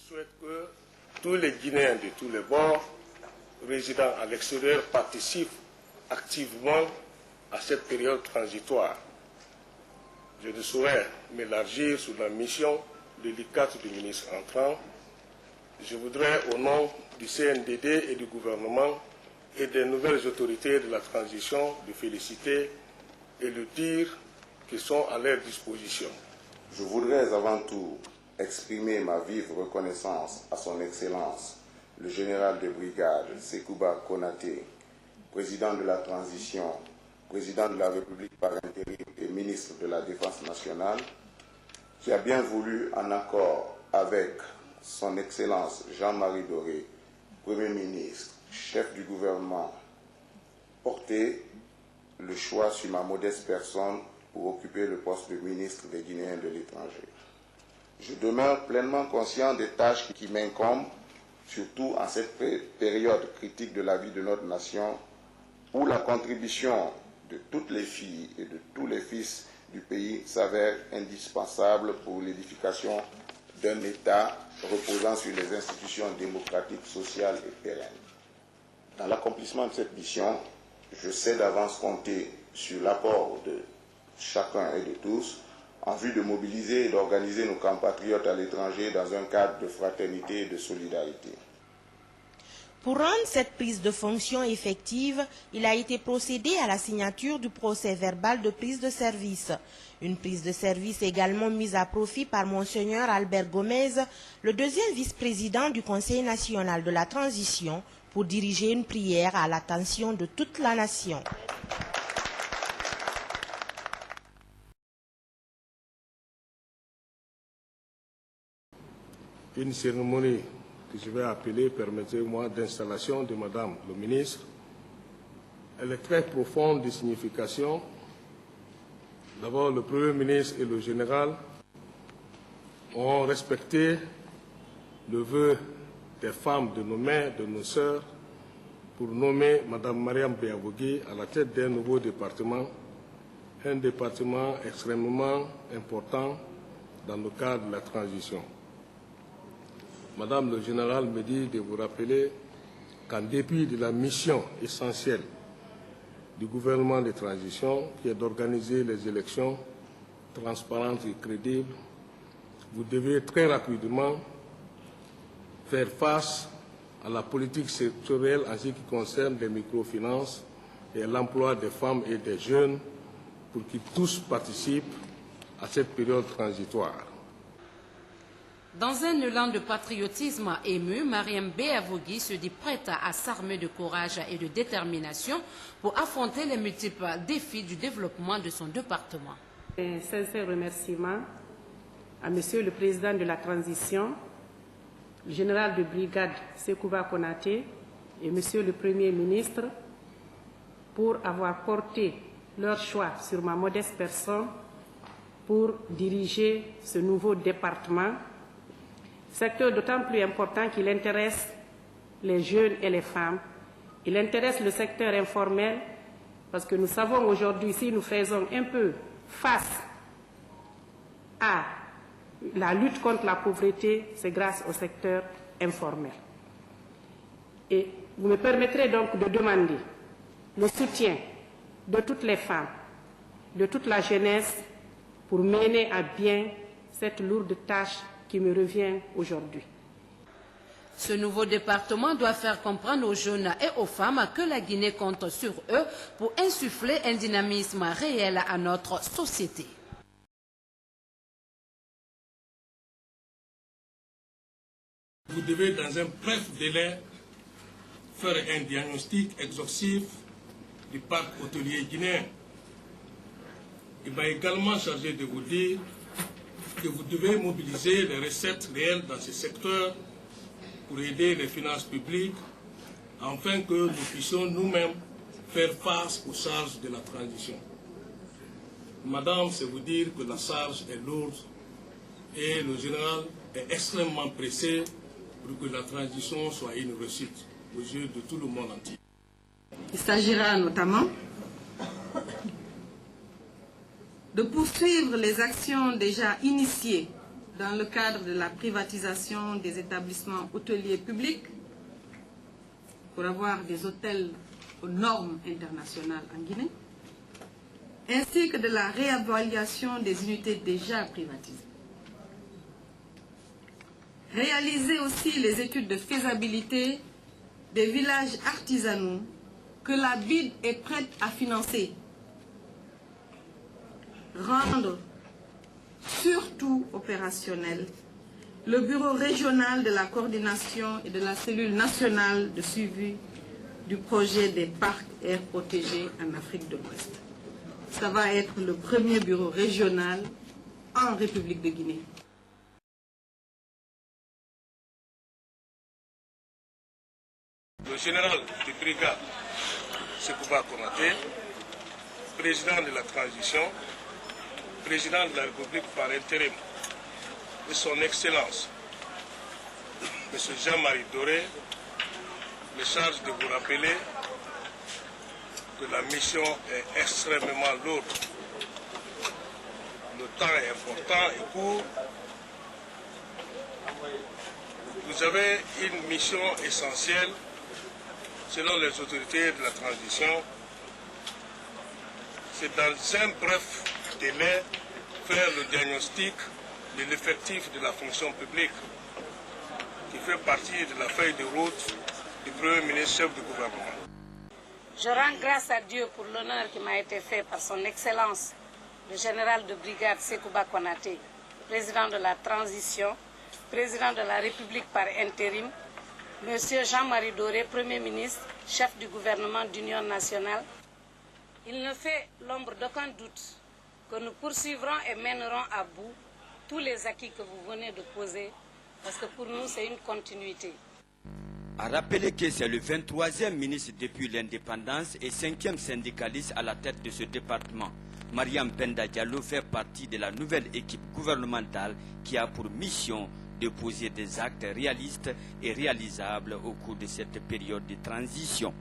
souhaite que tous les Guinéens de tous les bords résidant à l'extérieur participent activement à cette période transitoire. Je ne saurais m'élargir sur la mission délicate du ministre entrant. Je voudrais, au nom du CNDD et du gouvernement et des nouvelles autorités de la transition, le féliciter et lui dire qu'ils sont à leur disposition. Je voudrais avant tout exprimer ma vive reconnaissance à son Excellence, le général de brigade Sekouba Konaté, président de la transition, président de la République par intérim et ministre de la Défense nationale, qui a bien voulu, en accord avec son Excellence Jean-Marie Doré, Premier ministre, chef du gouvernement, porter le choix sur ma modeste personne pour occuper le poste de ministre des Guinéens de l'étranger. Je demeure pleinement conscient des tâches qui m'incombent, surtout en cette période critique de la vie de notre nation, où la contribution de toutes les filles et de tous les fils du pays s'avère indispensable pour l'édification d'un État reposant sur les institutions démocratiques, sociales et pérennes. Dans l'accomplissement de cette mission, je sais d'avance compter sur l'apport de chacun et de tous en vue de mobiliser et d'organiser nos compatriotes à l'étranger dans un cadre de fraternité et de solidarité. Pour rendre cette prise de fonction effective, il a été procédé à la signature du procès-verbal de prise de service. Une prise de service également mise à profit par Monseigneur Albert Gomez, le deuxième vice-président du Conseil national de la transition, pour diriger une prière à l'attention de toute la nation. Une cérémonie que je vais appeler, permettez-moi, d'installation de Madame le ministre. Elle est très profonde de signification. D'abord, le Premier ministre et le général ont respecté le vœu des femmes de nos mères, de nos sœurs, pour nommer Madame Mariam Béavogui à la tête d'un nouveau département, un département extrêmement important dans le cadre de la transition. Madame le général me dit de vous rappeler qu'en dépit de la mission essentielle du gouvernement de transition, qui est d'organiser les élections transparentes et crédibles, vous devez très rapidement faire face à la politique sectorielle en ce qui concerne les microfinances et l'emploi des femmes et des jeunes pour qu'ils tous participent à cette période transitoire. Dans un élan de patriotisme ému, Mariam Béavogui se dit prête à s'armer de courage et de détermination pour affronter les multiples défis du développement de son département. Un sincère remerciement à Monsieur le Président de la Transition, le général de brigade Sekouba Konaté et Monsieur le Premier ministre pour avoir porté leur choix sur ma modeste personne pour diriger ce nouveau département, secteur d'autant plus important qu'il intéresse les jeunes et les femmes. Il intéresse le secteur informel parce que nous savons aujourd'hui, si nous faisons un peu face à la lutte contre la pauvreté, c'est grâce au secteur informel. Et vous me permettrez donc de demander le soutien de toutes les femmes, de toute la jeunesse pour mener à bien cette lourde tâche qui me revient aujourd'hui. Ce nouveau département doit faire comprendre aux jeunes et aux femmes que la Guinée compte sur eux pour insuffler un dynamisme réel à notre société. Vous devez, dans un bref délai, faire un diagnostic exhaustif du parc hôtelier guinéen. Il m'a également chargé de vous dire que vous devez mobiliser les recettes réelles dans ce secteur pour aider les finances publiques, afin que nous puissions nous-mêmes faire face aux charges de la transition. Madame, c'est vous dire que la charge est lourde et le général est extrêmement pressé pour que la transition soit une réussite aux yeux de tout le monde entier. Il s'agira notamment de poursuivre les actions déjà initiées dans le cadre de la privatisation des établissements hôteliers publics pour avoir des hôtels aux normes internationales en Guinée, ainsi que de la réévaluation des unités déjà privatisées. Réaliser aussi les études de faisabilité des villages artisanaux que la BID est prête à financer. Rendre surtout opérationnel le bureau régional de la coordination et de la cellule nationale de suivi du projet des parcs air protégés en Afrique de l'Ouest. Ça va être le premier bureau régional en République de Guinée. Le général de brigade Sekouba Konaté, président de la transition, président de la République par intérim, et son Excellence, M. Jean-Marie Doré, me charge de vous rappeler que la mission est extrêmement lourde. Le temps est important et court. Vous avez une mission essentielle, selon les autorités de la transition, c'est dans un bref délai faire le diagnostic de l'effectif de la fonction publique qui fait partie de la feuille de route du Premier ministre chef du gouvernement. Je rends grâce à Dieu pour l'honneur qui m'a été fait par son Excellence, le général de brigade Sekouba Konaté, président de la transition, président de la République par intérim, Monsieur Jean-Marie Doré, Premier ministre, chef du gouvernement d'Union nationale. Il ne fait l'ombre d'aucun doute que nous poursuivrons et mènerons à bout tous les acquis que vous venez de poser, parce que pour nous, c'est une continuité. À rappeler que c'est le 23e ministre depuis l'indépendance et 5e syndicaliste à la tête de ce département. Mariam Benda Diallo fait partie de la nouvelle équipe gouvernementale qui a pour mission de poser des actes réalistes et réalisables au cours de cette période de transition.